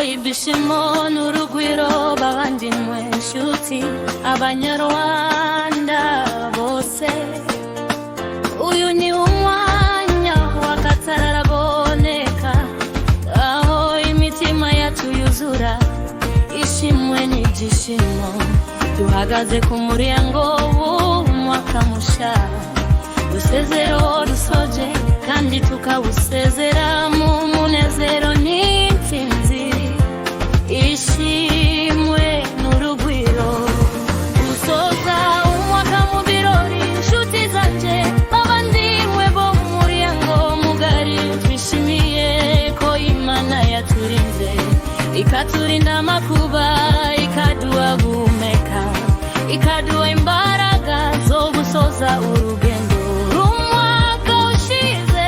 ibyishimo n'urugwiro bavandimwe nshuti abanyarwanda bose. Uyu ni umwanya w'akataraboneka aho imitima yacu yuzura ishimwe n'ibyishimo. Duhagaze ku muryango w'umwaka mushya, usezero dusoje kandi tukawusezera mu munezero n'intsinzi. Ishimwe n'urugwiro dusoza umwaka mu birori. Inshuti zanje bavandimwe bo mu muryango mugari, twishimiye ko Imana yaturinze ikaturinda amakuba, ikaduha guhumeka, ikaduha imbaraga zo gusoza urugendo. Umwaka ushize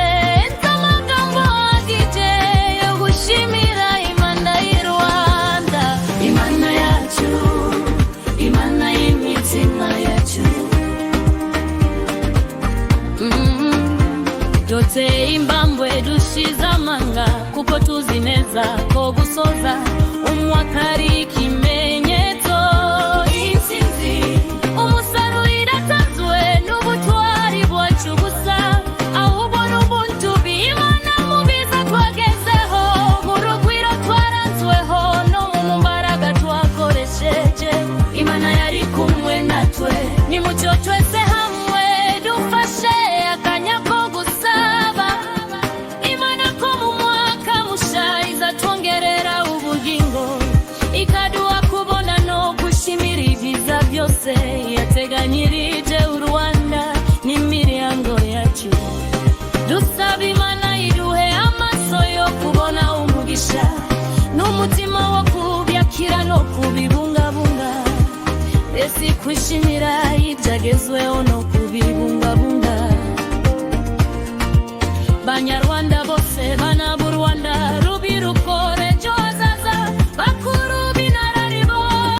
nzamagambo agije yo gushimira Imana y'u Rwanda, Imana yacu, Imana y'imitima yacu. Duteye imbambwe dushize amanga, kuko tuzi neza ko gusoza umwaka ari ikimenyetso intsinzi. Umusaruro idatanzwe n'ubutwari bwacu gusa, ahubwo n'ubuntu bw'Imana mu biza twagezeho, mu rugwiro twaranzweho no mu mbaraga twakoresheje. Imana yari kumwe natwe, nimucyo twese hamwe dufashe akanya ko gusaba Imana ko mu mwaka musha izatwongerera ubugingo, ikaduha kubona no gushimira ibyiza byose yateganyirije u Rwanda n'imiryango yacu. Dusaba Imana iduhe amaso yo kubona umugisha n'umutima wo kubyakira no kubibungabunga, mbese kwishimira ibyagezweho no kubibungabunga. Banyarwanda